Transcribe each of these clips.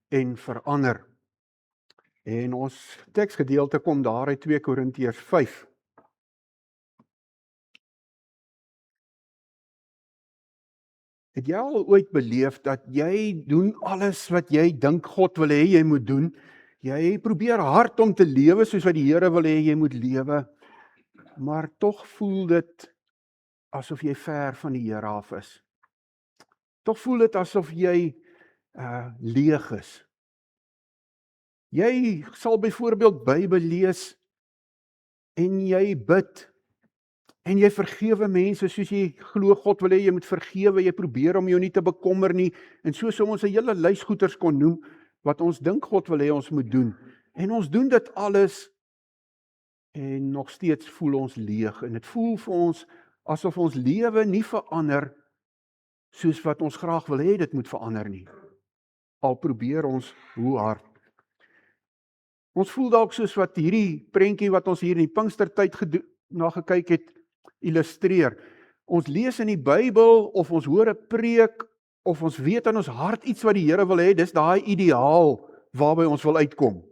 en verander. En ons teksgedeelte kom daar uit 2 Korintiërs 5. Het jy al ooit beleef dat jy doen alles wat jy dink God wil hê jy moet doen? Jy probeer hard om te lewe soos wat die Here wil hê jy moet lewe, maar tog voel dit asof jy ver van die Here af is. Tog voel dit asof jy leeg is. Jy sal byvoorbeeld Bybel lees en jy bid en jy vergewe mense soos jy glo God wil hê jy moet vergewe, jy probeer om jou nie te bekommer nie, en so sou ons 'n hele lys goeders kon noem wat ons dink God wil hê ons moet doen. En ons doen dit alles en nog steeds voel ons leeg, en dit voel vir ons asof ons lewe nie verander soos wat ons graag wil hê dit moet verander nie. Al probeer ons hoe hard. Ons voel dalk soos wat hierdie prentjie wat ons hier in die Pinkstertyd na gekyk het, illustreer. Ons lees in die Bybel, of ons hoor 'n preek, of ons weet in ons hart iets wat die Here wil hê, dis daai ideaal waarby ons wil uitkom.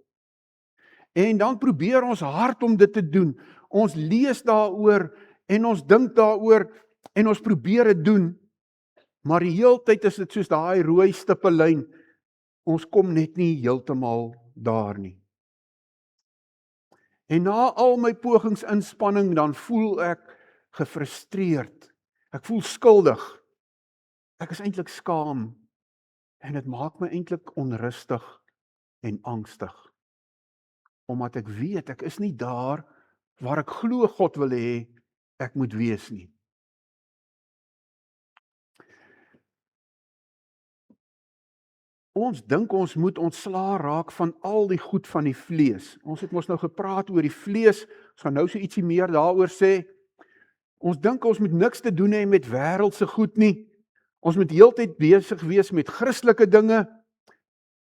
En dan probeer ons hard om dit te doen. Ons lees daaroor, en ons dink daaroor, en ons probeer dit doen, maar die hele tyd is dit soos daai rooi stippellyn. Ons kom net nie heeltemal daar nie. En na al my pogingsinspanning, dan voel ek gefrustreerd. Ek voel skuldig. Ek is eintlik skaam. En dit maak my eintlik onrustig en angstig. Omdat ek weet, ek is nie daar waar ek glo God wil hê ek moet wees nie. Ons dink ons moet ontslaa raak van al die goed van die vlees. Ons het mos nou gepraat oor die vlees, ons gaan nou so ietsie meer daaroor sê. Ons dink ons moet niks te doen hê met wêreldse goed nie. Ons moet heeltyd besig wees met Christelike dinge.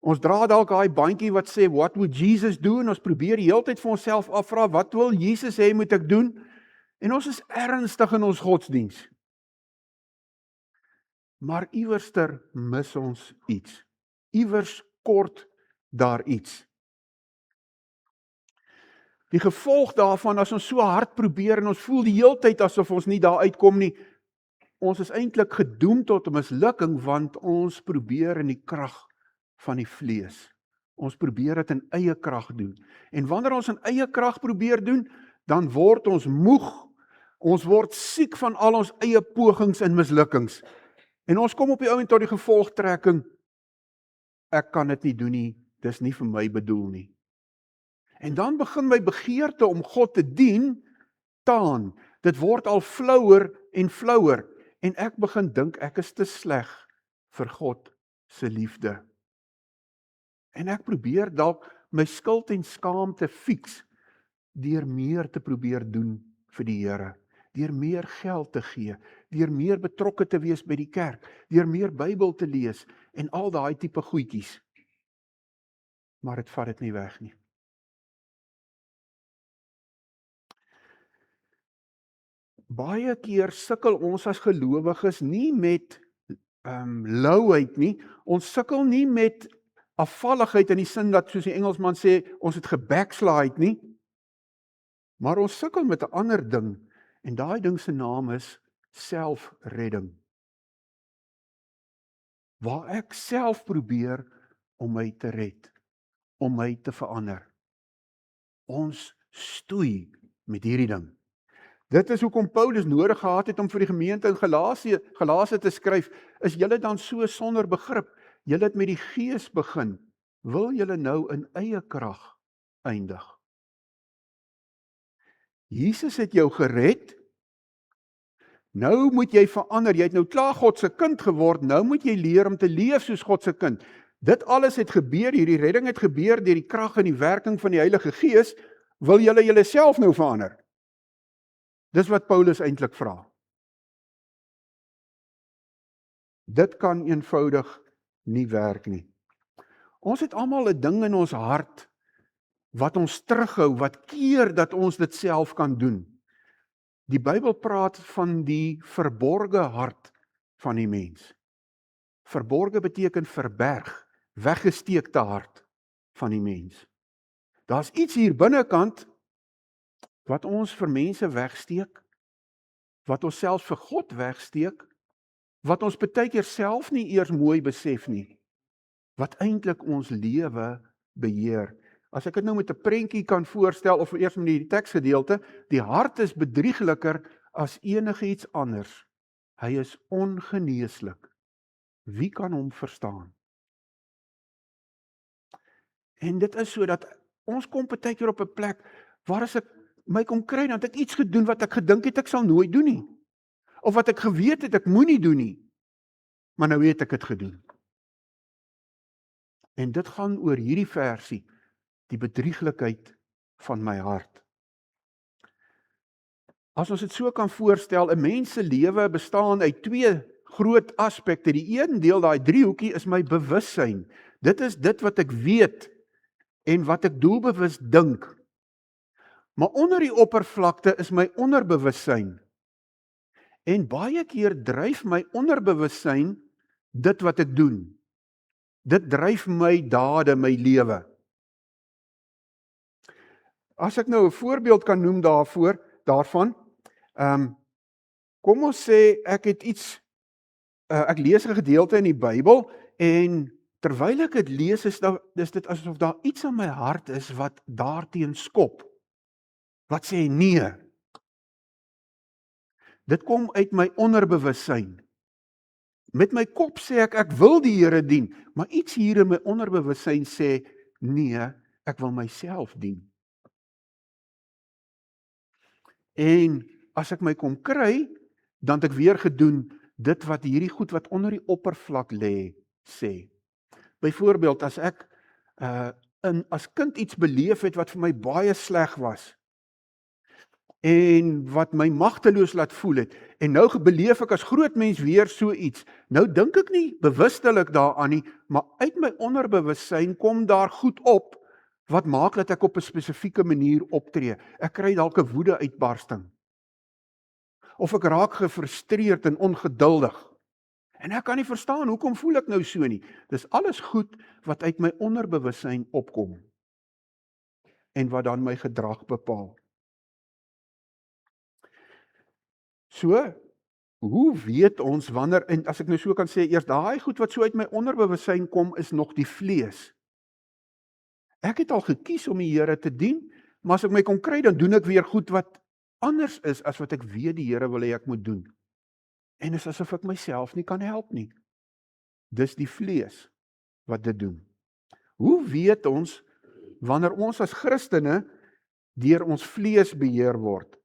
Ons dra dalk daai bandjie wat sê, what would Jesus do? En ons probeer die heeltyd vir onsself afvra, wat wil Jesus hê moet ek doen? En ons is ernstig in ons godsdiens. Maar iewerster mis ons iets. Iewers kort daar iets. Die gevolg daarvan, as ons so hard probeer en ons voel die hele tyd asof ons nie daar uitkom nie, ons is eintlik gedoem tot 'n mislukking, want ons probeer in die krag van die vlees. Ons probeer dit in eie krag doen. En wanneer ons in eie krag probeer doen, dan word ons moeg, ons word siek van al ons eie pogings en mislukkings. En ons kom op die ouend tot die gevolgtrekking, ek kan dit nie doen nie, dis nie vir my bedoel nie. En dan begin my begeerte om God te dien, taan. Dit word al flouer en flouer, en ek begin dink ek is te sleg vir God se liefde. En ek probeer dalk my skuld en skaamte fiks, deur meer te probeer doen vir die Here, deur meer geld te gee, deur meer betrokke te wees by die kerk, deur meer Bybel te lees, en al daai tipe goedjies. Maar dit vat dit nie weg nie. Baie keer sukkel ons as gelowiges nie met louheid nie, ons sukkel nie met afvalligheid in die sin dat, soos die Engelsman sê, ons het gebackslide nie, maar ons sukkel met 'n ander ding, en daai ding se naam is selfredding. Waar ek self probeer om my te red, om my te verander. Ons stoei met hierdie ding. Dit is hoekom Paulus nodig gehad het om vir die gemeente in Galasië te skryf, is julle dan so sonder begrip, julle het met die Gees begin, wil julle nou in eie krag eindig? Jesus het jou gered, nou moet jy verander, jy het nou klaar God se kind geword, nou moet jy leer om te leef soos God se kind. Dit alles het gebeur, hierdie redding het gebeur deur die krag en die werking van die Heilige Gees, wil julle julleself nou verander? Dis wat Paulus eintlik vra. Dit kan eenvoudig nie werk nie. Ons het almal 'n ding in ons hart wat ons terughou, wat keer dat ons dit self kan doen. Die Bybel praat van die verborge hart van die mens. Verborge beteken verberg, weggesteekte hart van die mens. Daar's iets hier binnekant wat ons vir mense wegsteek, wat ons selfs vir God wegsteek, wat ons baie keer self nie eers mooi besef nie, wat eintlik ons lewe beheer. As ek dit nou met 'n prentjie kan voorstel, of eers met die teksgedeelte, die hart is bedriegliker as enige iets anders. Hy is ongeneeslik. Wie kan hom verstaan? En dit is so dat ons kom baie keer op 'n plek waar as ek my kom kry, dan het ek iets gedoen wat ek gedink het ek sal nooit doen nie. Of wat ek geweet het ek moenie doen nie. Maar nou het ek dit gedoen. En dit gaan oor hierdie versie, die bedrieglikheid van my hart. As ons dit so kan voorstel, 'n mens se lewe bestaan uit twee groot aspekte. Die een deel, daai driehoekie, is my bewussyn. Dit is dit wat ek weet en wat ek doelbewus dink. Maar onder die oppervlakte is my onderbewussyn. En baie keer dryf my onderbewussyn dit wat ek doen. Dit dryf my dade, my lewe. As ek nou 'n voorbeeld kan noem daarvan, kom ons sê ek het iets, ek lees 'n gedeelte in die Bybel en terwyl ek dit lees, is dit asof daar iets in my hart is wat daarteen skop. Wat sê nee. Dit kom uit my onderbewussyn. Met my kop sê ek wil die Here dien, maar iets hier in my onderbewussyn sê, nee, ek wil myself dien. En as ek my kom kry, dan het ek weer gedoen dit wat hierdie goed wat onder die oppervlak lê, sê. Byvoorbeeld, as ek as kind iets beleef het wat vir my baie sleg was, en wat my magteloos laat voel het, en nou beleef ek as groot mens weer so iets, nou dink ek nie bewustelik daaraan nie, maar uit my onderbewussyn kom daar goed op, wat maak dat ek op 'n spesifieke manier optree. Ek kry dalk 'n woede-uitbarsting. Of ek raak gefrustreerd en ongeduldig. En ek kan nie verstaan, hoekom voel ek nou so nie? Dis alles goed wat uit my onderbewussyn opkom. En wat dan my gedrag bepaal. So, hoe weet ons wanneer, en as ek nou so kan sê, eers daai goed wat so uit my onderbewussyn kom, is nog die vlees. Ek het al gekies om die Here te dien, maar as ek my kom kry, dan doen ek weer goed wat anders is as wat ek weet die Here wil hê ek moet doen. En is asof ek myself nie kan help nie. Dis die vlees wat dit doen. Hoe weet ons wanneer ons as Christene deur ons vlees beheer word?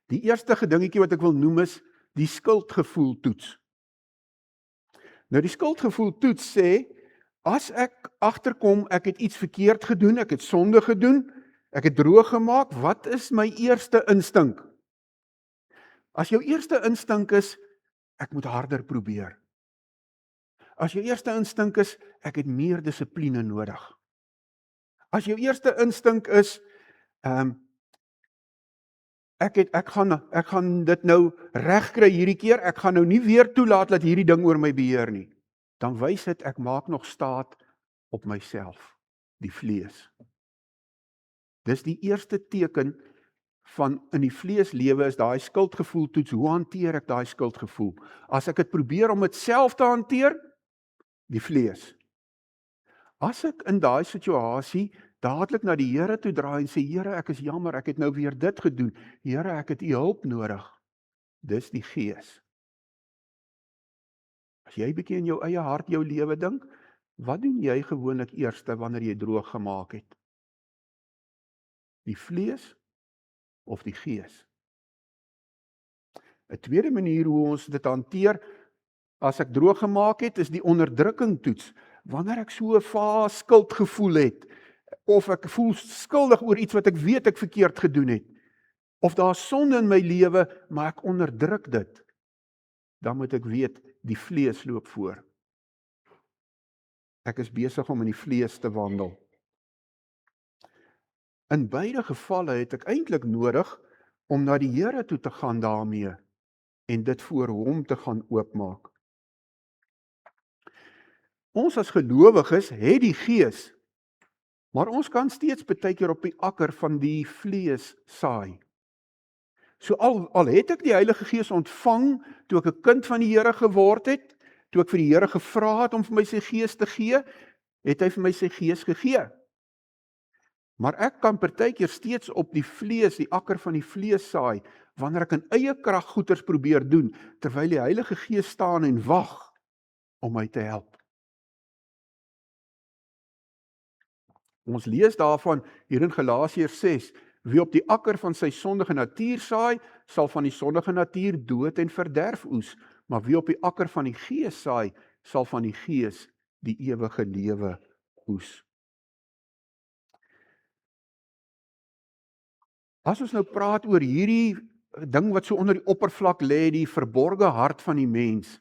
Die eerste gedingetjie wat ek wil noem is die skuldgevoel toets. Nou die skuldgevoel toets sê, as ek agterkom, ek het iets verkeerd gedoen, ek het sonde gedoen, ek het droog gemaak, wat is my eerste instink? As jou eerste instink is, ek moet harder probeer. As jou eerste instink is, ek het meer dissipline nodig. As jou eerste instink is, ek gaan dit nou regkry hierdie keer, ek gaan nou nie weer toelaat dat hierdie ding oor my beheer nie. Dan wys dit, ek maak nog staat op myself, die vlees. Dis die eerste teken van in die vleeslewe is daai skuldgevoel toets. Hoe hanteer ek daai skuldgevoel? As ek dit probeer om dit self te hanteer, die vlees. As ek in daai situasie dadelik na die Here toe draai en sê, Here, ek is jammer, ek het nou weer dit gedoen. Here, ek het U hulp nodig. Dis die gees. As jy bietjie in jou eie hart jou lewe dink, wat doen jy gewoonlik eerste wanneer jy droog gemaak het? Die vlees of die gees? 'n tweede manier hoe ons dit hanteer, as ek droog gemaak het, is die onderdrukking toets. Wanneer ek so 'n vaas skuldgevoel het, of ek voel skuldig oor iets wat ek weet ek verkeerd gedoen het, of daar is sonde in my lewe, maar ek onderdruk dit, dan moet ek weet, die vlees loop voor. Ek is besig om in die vlees te wandel. In beide gevalle het ek eintlik nodig om na die Here toe te gaan daarmee en dit voor hom te gaan oopmaak. Ons as gelowiges het die Gees, maar ons kan steeds baie keer op die akker van die vlees saai. So al het ek die Heilige Gees ontvang, toe ek 'n kind van die Here geword het, toe ek vir die Here gevra het om vir my sy Gees te gee, het hy vir my sy Gees gegee. Maar ek kan partykeer steeds op die vlees, die akker van die vlees saai, wanneer ek in eie krag goeders probeer doen, terwyl die Heilige Gees staan en wag om my te help. Ons lees daarvan hier in Galasiërs 6, wie op die akker van sy sondige natuur saai, sal van die sondige natuur dood en verderf oes, maar wie op die akker van die Gees saai, sal van die Gees die ewige lewe oes. As ons nou praat oor hierdie ding wat so onder die oppervlak lê, die verborge hart van die mens,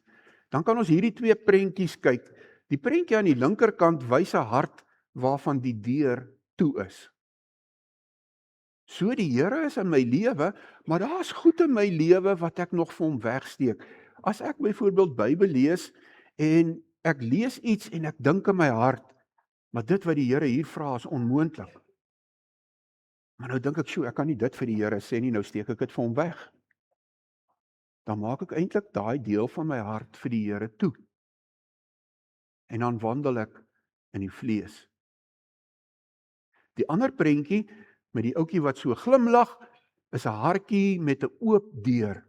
dan kan ons hierdie twee prentjies kyk. Die prentjie aan die linkerkant wys 'n hart waarvan die deur toe is. So die Here is in my lewe, maar daar's goed in my lewe wat ek nog vir hom wegsteek. As ek byvoorbeeld Bybel lees en ek lees iets en ek dink in my hart, maar dit wat die Here hier vra is onmoontlik. Maar nou dink ek, "Sjoe, ek kan nie dit vir die Here sê nie, nou steek ek dit vir hom weg." Dan maak ek eintlik daai deel van my hart vir die Here toe. En dan wandel ek in die vlees. Die ander prentjie met die ouetjie wat so glimlag, is 'n hartjie met 'n oop deur.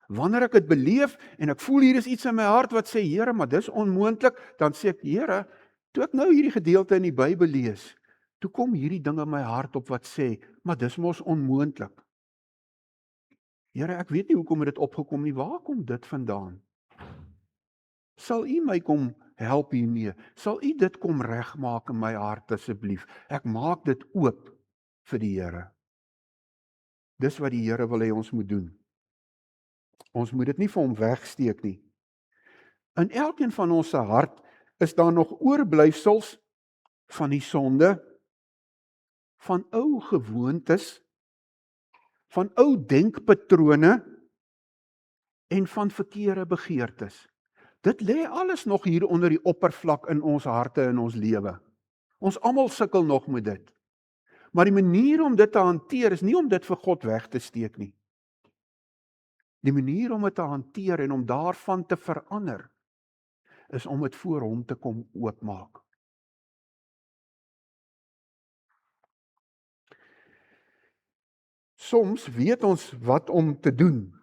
Wanneer ek dit beleef en ek voel hier is iets in my hart wat sê, "Here, maar dis onmoontlik," dan sê ek, "Here, toe ek nou hierdie gedeelte in die Bybel lees, toe kom hierdie ding in my hart op wat sê, maar dis mos onmoontlik. Here, ek weet nie hoekom het dit opgekom nie, waar kom dit vandaan? Sal U my kom help hiermee? Sal U dit kom regmaak in my hart asseblief? Ek maak dit oop vir die Here." Dis wat die Here wil hê ons moet doen. Ons moet dit nie vir hom wegsteek nie. In elkeen van ons se hart is daar nog oorblyfsels van die sonde, van ou gewoontes, van ou denkpatrone en van verkeerde begeertes. Dit lê alles nog hier onder die oppervlak in ons harte en ons lewe. Ons almal sukkel nog met dit. Maar die manier om dit te hanteer is nie om dit vir God weg te steek nie. Die manier om dit te hanteer en om daarvan te verander, is om dit voor hom te kom oopmaak. Soms weet ons wat om te doen,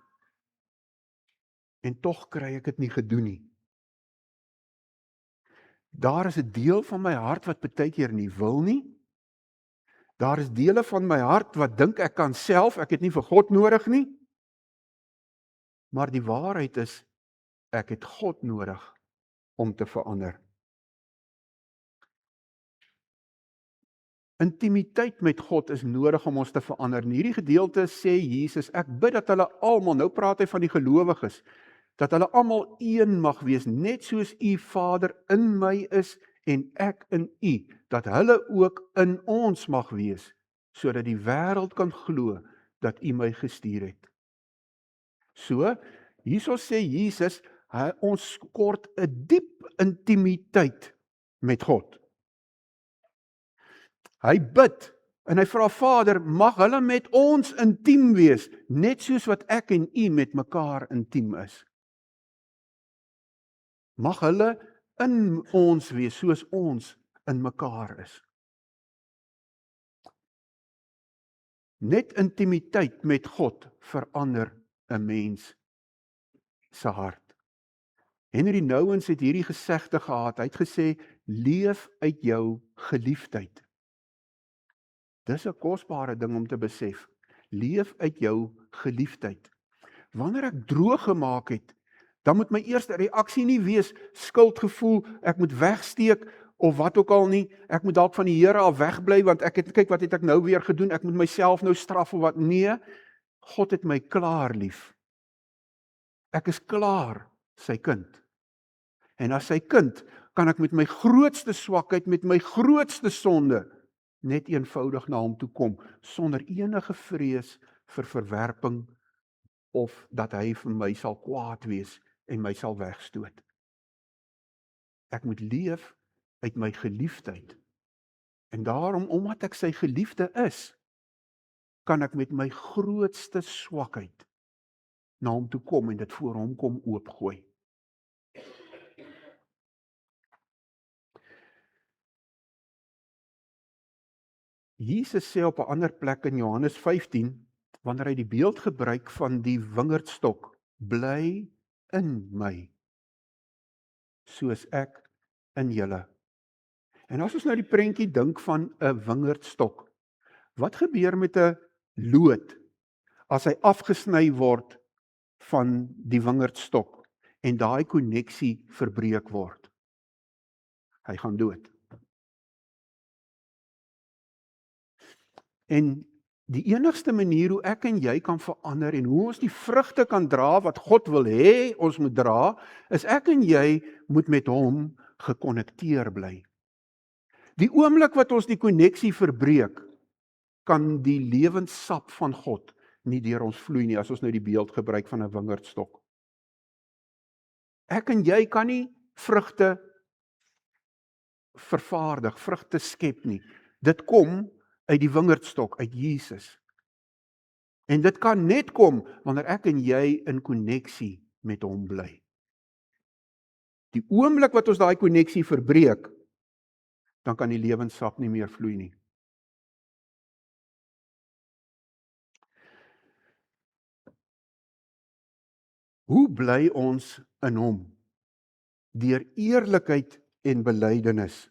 en tog kry ek dit nie gedoen nie. Daar is 'n deel van my hart wat baie keer nie wil nie. Daar is dele van my hart wat dink ek kan self, ek het nie vir God nodig nie. Maar die waarheid is, ek het God nodig om te verander. Intimiteit met God is nodig om ons te verander. In hierdie gedeelte sê Jesus, ek bid dat hulle almal, nou praat hy van die gelowiges, dat hulle almal een mag wees, net soos U Vader in my is en ek in U, dat hulle ook in ons mag wees, sodat die wêreld kan glo dat U my gestuur het. So, hierso sê Jesus, ons kort 'n diep intimiteit met God. Hy bid en hy vra, Vader, mag hulle met ons intiem wees, net soos wat ek en U met mekaar intiem is. Mag hulle in ons wees, soos ons in mekaar is. Net intimiteit met God verander 'n mens se hart. Henry Nouwens het hierdie gesegde gehad, hy het gesê, leef uit jou geliefdheid. Dis 'n kosbare ding om te besef. Leef uit jou geliefdheid. Wanneer ek droog gemaak het, dan moet my eerste reaksie nie wees skuldgevoel, ek moet wegsteek of wat ook al nie, ek moet dalk van die Here af wegbly want kyk wat het ek nou weer gedoen, ek moet myself nou straf of wat. Nee, God het my klaar lief. Ek is klaar sy kind. En as sy kind, kan ek met my grootste swakheid, met my grootste sonde, net eenvoudig na hom toe kom, sonder enige vrees vir verwerping, of dat hy vir my sal kwaad wees, en my sal wegstoot. Ek moet leef uit my geliefdheid. En daarom, omdat ek sy geliefde is, kan ek met my grootste swakheid na hom toe kom en dit voor hom kom oopgooi. Jesus sê op 'n ander plek in Johannes 15, wanneer hy die beeld gebruik van die wingerdstok, bly in my, soos ek in julle. En as ons nou die prentjie dink van 'n wingerdstok, wat gebeur met 'n loot as hy afgesny word van die wingerdstok en daai koneksie verbreek word? Hy gaan dood. En die enigste manier hoe ek en jy kan verander en hoe ons die vrugte kan dra wat God wil hê ons moet dra, is ek en jy moet met hom gekonnekteer bly. Die oomblik wat ons die koneksie verbreek, kan die lewenssap van God nie deur ons vloei nie, as ons nou die beeld gebruik van 'n wingerdstok. Ek en jy kan nie vrugte vervaardig, vrugte skep nie. Dit kom uit die wingerdstok, uit Jesus. En dit kan net kom wanneer ek en jy in koneksie met hom bly. Die oomblik wat ons daai koneksie verbreek, dan kan die lewenssap nie meer vloei nie. Hoe bly ons in hom? Deur eerlikheid en belydenis.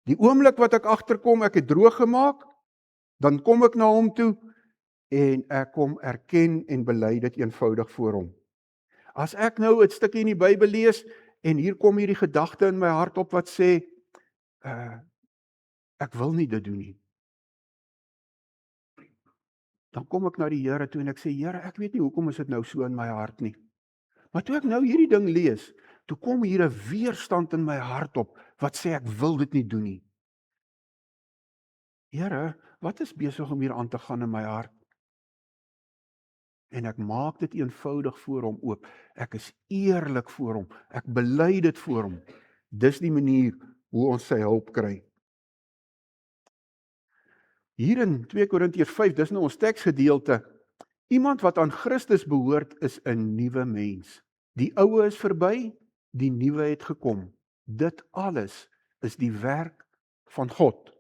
Die oomblik wat ek agterkom, ek het droog gemaak, dan kom ek na hom toe en ek kom erken en bely dit eenvoudig voor hom. As ek nou 'n stukkie in die Bybel lees en hier kom hierdie gedagte in my hart op wat sê, ek wil nie dit doen nie. Dan kom ek na die Here toe en ek sê, Here, ek weet nie hoekom is dit nou so in my hart nie. Maar toe ek nou hierdie ding lees, toe kom hier 'n weerstand in my hart op wat sê ek wil dit nie doen nie. Here, wat is besig om hier aan te gaan in my hart? En ek maak dit eenvoudig voor hom oop. Ek is eerlik voor hom. Ek bely dit voor hom. Dis die manier hoe ons sy hulp kry. Hier in 2 Korintiërs 5, dis nou ons teksgedeelte. Iemand wat aan Christus behoort is 'n nuwe mens. Die ou is verby, die nuwe het gekom. Dit alles is die werk van God.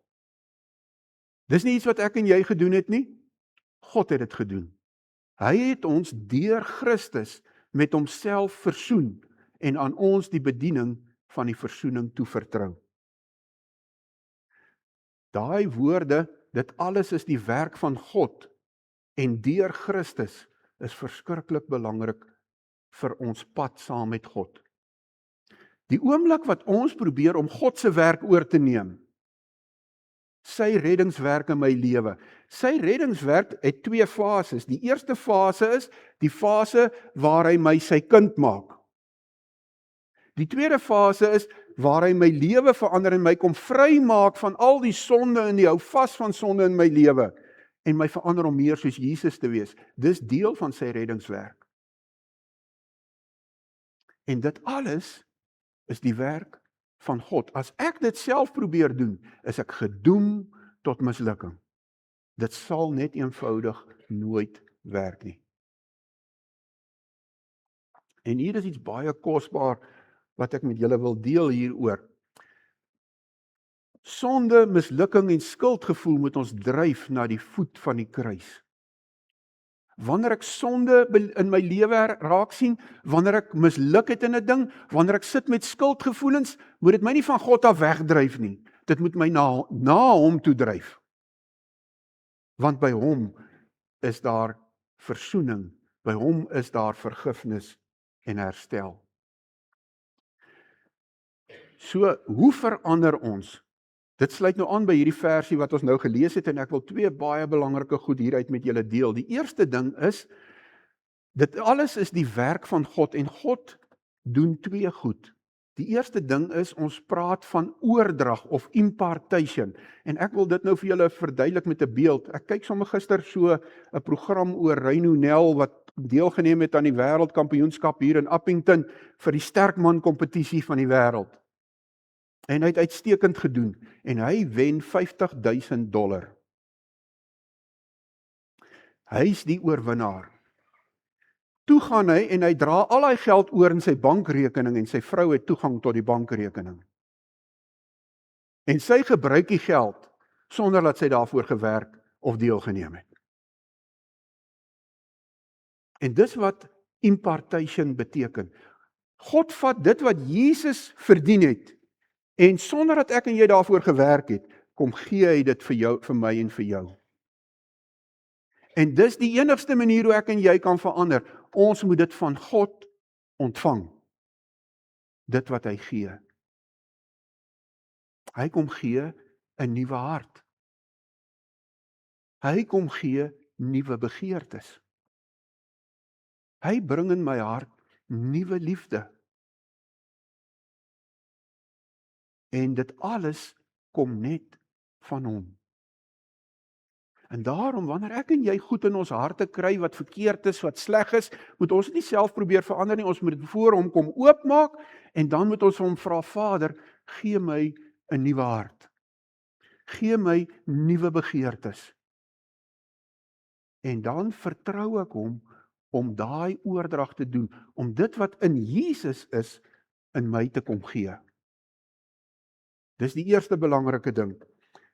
Dis nie iets wat ek en jy gedoen het nie. God het dit gedoen. Hy het ons deur Christus met homself versoen en aan ons die bediening van die versoening toevertrou. Daai woorde, dit alles is die werk van God en deur Christus is verskriklik belangrik vir ons pad saam met God. Die oomblik wat ons probeer om God se werk oor te neem, sy reddingswerk in my lewe. Sy reddingswerk het 2 fases. Die eerste fase is die fase waar hy my sy kind maak. Die tweede fase is waar hy my lewe verander en my kom vry maak van al die sonde en die hou vas van sonde in my lewe en my verander om meer soos Jesus te wees. Dis deel van sy reddingswerk. En dit alles is die werk van God. As ek dit self probeer doen, is ek gedoem tot mislukking. Dit sal net eenvoudig nooit werk nie. En hier is iets baie kosbaar wat ek met julle wil deel hieroor. Sonde, mislukking en skuldgevoel moet ons dryf na die voet van die kruis. Wanneer ek sonde in my lewe raak sien, wanneer ek misluk het in 'n ding, wanneer ek sit met skuldgevoelens, moet dit my nie van God af wegdryf nie. Dit moet my na hom toe dryf. Want by hom is daar versoening, by hom is daar vergifnis en herstel. So, hoe verander ons? Dit sluit nou aan by hierdie versie wat ons nou gelees het en ek wil 2 baie belangrike goed hieruit met julle deel. Die eerste ding is, dit alles is die werk van God en God doen 2 goed. Die eerste ding is, ons praat van oordrag of impartation. En ek wil dit nou vir julle verduidelik met 'n beeld. Ek kyk sommer gister so 'n program oor Ryno Nel wat deelgeneem het aan die wêreldkampioenskap hier in Appington vir die sterkman kompetisie van die wêreld. En hy het uitstekend gedoen en hy wen $50,000. Hy is die oorwinnaar. Toe gaan hy en hy dra al daai geld oor in sy bankrekening en sy vrou het toegang tot die bankrekening. En sy gebruik die geld sonder dat sy daarvoor gewerk of deelgeneem het. En dis wat impartation beteken. God vat dit wat Jesus verdien het en sonder dat ek en jy daarvoor gewerk het, kom gee hy dit vir jou, vir my en vir jou. En dis die enigste manier hoe ek en jy kan verander. Ons moet dit van God ontvang. Dit wat hy gee. Hy kom gee 'n nuwe hart. Hy kom gee nuwe begeertes. Hy bring in my hart nuwe liefde. En dit alles kom net van hom. En daarom, wanneer ek en jy goed in ons harte kry wat verkeerd is, wat sleg is, moet ons dit nie self probeer verander nie, ons moet dit voor hom kom oopmaak, en dan moet ons hom vra, Vader, gee my 'n nuwe hart. Gee my nuwe begeertes. En dan vertrou ek hom om daai oordrag te doen, om dit wat in Jesus is, in my te kom gee. Dis die eerste belangrike ding.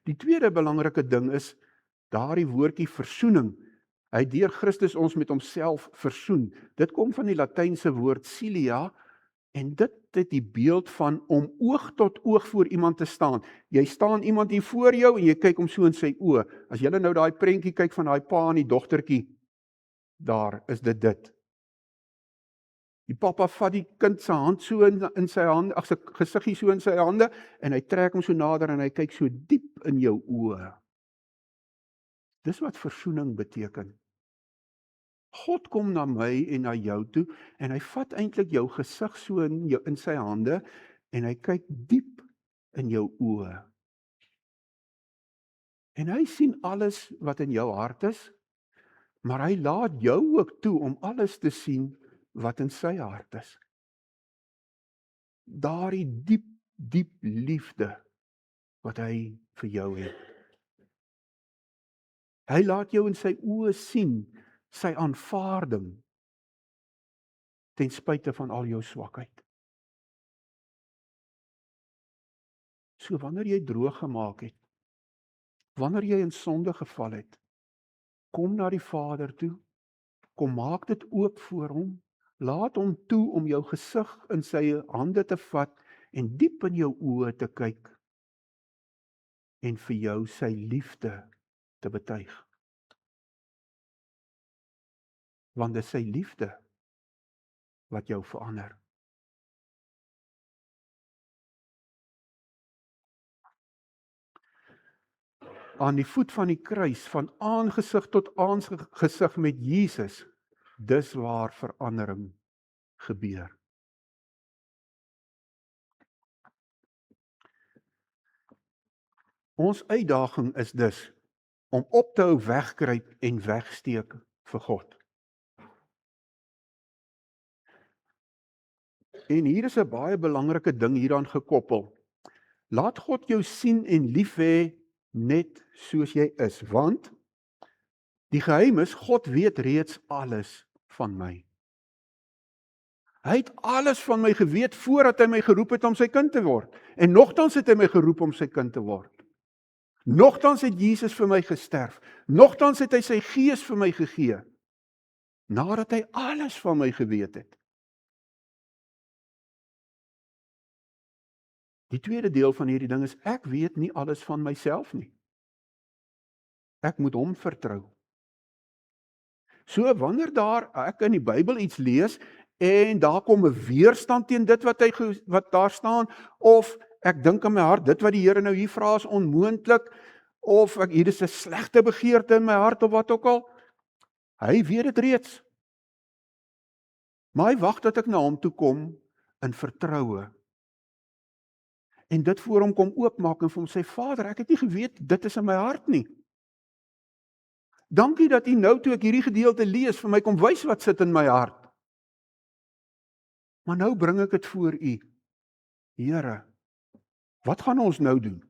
Die tweede belangrike ding is, daardie woordjie versoening. Hy het deur Christus ons met homself versoen. Dit kom van die Latynse woord cilia, en dit het die beeld van om oog tot oog voor iemand te staan. Jy staan iemand hier voor jou, en jy kyk hom so in sy oë. As jy nou daai prentjie kyk van daai pa en die dogtertjie, daar is dit. Die pappa vat die kind se hand so in sy hande, sy gesiggie so in sy hande, en hy trek hom so nader, en hy kyk so diep in jou oë. Dis wat versoening beteken. God kom na my en na jou toe, en hy vat eintlik jou gesig so in sy hande, en hy kyk diep in jou oë. En hy sien alles wat in jou hart is, maar hy laat jou ook toe om alles te sien wat in sy hart is. Daardie diep liefde wat hy vir jou het. Hy laat jou in sy oë sien, sy aanvaarding, ten spyte van al jou swakheid. So wanneer jy droog gemaak het, wanneer jy in sonde geval het, kom na die Vader toe, kom maak dit oop voor hom, laat hom toe om jou gesig in sy hande te vat, en diep in jou oë te kyk, en vir jou sy liefde te betuig. Want dit is sy liefde wat jou verander. Aan die voet van die kruis, van aangesig tot aangesig met Jesus, dis waar verandering gebeur. Ons uitdaging is dus om op te hou wegkruip en wegsteek vir God. En hier is 'n baie belangrike ding hieraan gekoppel. Laat God jou sien en lief hê net soos jy is, want die geheim is, God weet reeds alles van my. Hy het alles van my geweet voordat hy my geroep het om sy kind te word. En nogtans het hy my geroep om sy kind te word. Nogtans het Jesus vir my gesterf. Nogtans het hy sy gees vir my gegee. Nadat hy alles van my geweet het. Die tweede deel van hierdie ding is, ek weet nie alles van myself nie. Ek moet hom vertrou. So wanneer ek in die Bybel iets lees, en daar kom 'n weerstand teen dit wat daar staan, of ek dink in my hart, dit wat die Here nou hier vra is onmoontlik, of hier is 'n slegte begeerte in my hart, of wat ook al, hy weet dit reeds. Maar hy wag dat ek na hom toe kom in vertroue, en dit voor hom kom oopmaak en vir hom sê, Vader, ek het nie geweet, dit is in my hart nie. Dankie dat U nou toe ek hierdie gedeelte lees, vir my kom wys wat sit in my hart. Maar nou bring ek dit voor U. Here, wat gaan ons nou doen?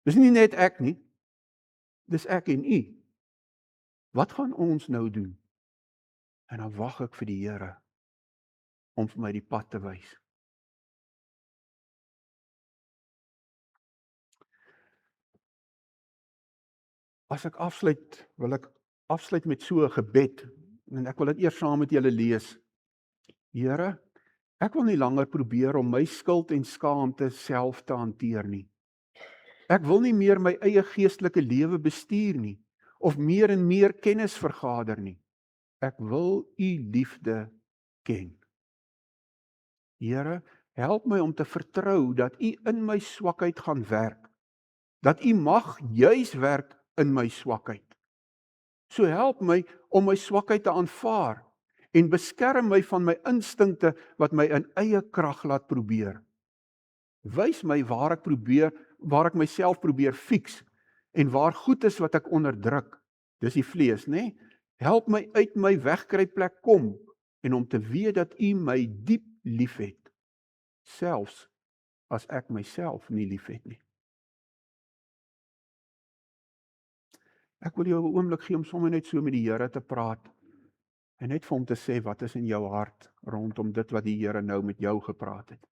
Dis nie net ek nie, dis ek en U. Wat gaan ons nou doen? En dan wag ek vir die Here om vir my die pad te wys. As ek afsluit, wil ek afsluit met so 'n gebed, en ek wil dit eers saam met julle lees. Here, ek wil nie langer probeer om my skuld en skaamte self te hanteer nie. Ek wil nie meer my eie geestelike lewe bestuur nie, of meer en meer kennis vergader nie. Ek wil U liefde ken. Here, help my om te vertrou dat U in my swakheid gaan werk, dat U mag juis werk in my swakheid. So help my om my swakheid te aanvaar en beskerm my van my instinkte wat my in eie krag laat probeer. Wys my waar ek myself probeer fix en waar goed is wat ek onderdruk. Dis die vlees, né? Help my uit my wegkruipplek kom en om te weet dat U my diep liefhet, selfs as ek myself nie liefhet nie. Ek wil jou 'n oomblik gee om sommer net so met die Here te praat en net vir hom te sê wat is in jou hart rondom dit wat die Here nou met jou gepraat het.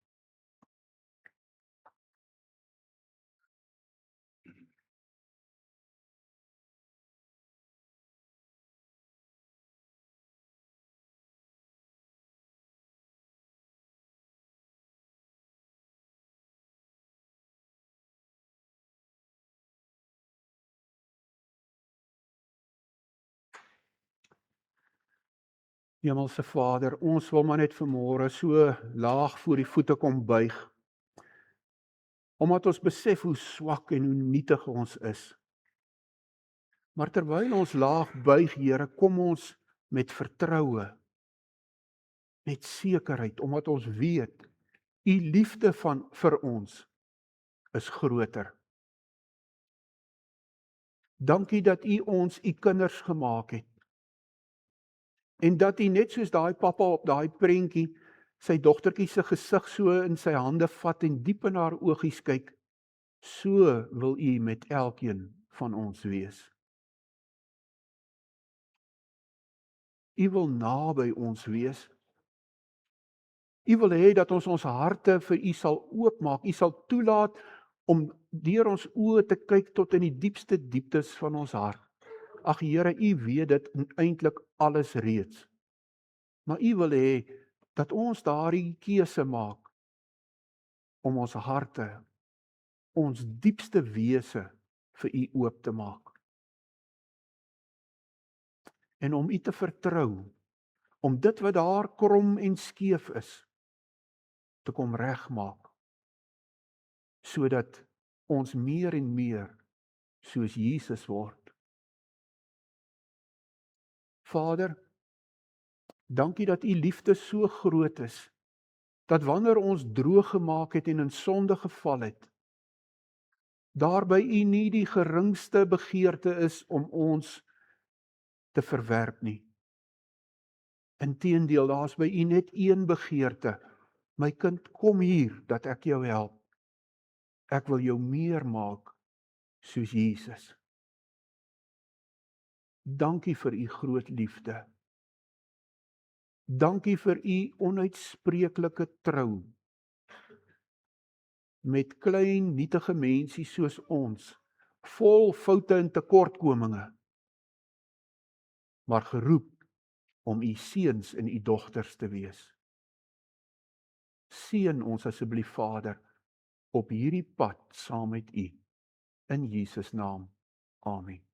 Hemelse Vader, ons wil maar net vanmôre so laag voor die voete kom buig, omdat ons besef hoe swak en hoe nietig ons is. Maar terwyl ons laag buig, Here, kom ons met vertroue, met sekerheid, omdat ons weet, U liefde vir ons is groter. Dankie dat U ons U kinders gemaak het. En dat U net soos daai pappa op daai prentjie sy dogtertjie se gesig so in sy hande vat en diep in haar oogies kyk, so wil U met elkeen van ons wees. U wil naby ons wees. U wil hê dat ons harte vir U sal oopmaak. U sal toelaat om deur ons oë te kyk tot in die diepste dieptes van ons hart. Ag Here, U weet dit eintlik alles reeds. Maar U wil hê dat ons daardie keuse maak om ons harte, ons diepste wese vir U oop te maak. En om U te vertrou, om dit wat daar krom en skeef is, te kom regmaak, sodat ons meer en meer soos Jesus word. Vader, dankie dat U liefde so groot is, dat wanneer ons droog gemaak het en in sonde geval het, daarby U nie die geringste begeerte is om ons te verwerp nie. Inteendeel, daar is by U net een begeerte. My kind, kom hier dat ek jou help. Ek wil jou meer maak soos Jesus. Dankie vir U groot liefde. Dankie vir U onuitspreeklike trou met klein nietige mensie soos ons, vol foute en tekortkominge, maar geroep om U seuns en U dogters te wees. Seën ons asseblief, Vader, op hierdie pad saam met U. In Jesus naam. Amen.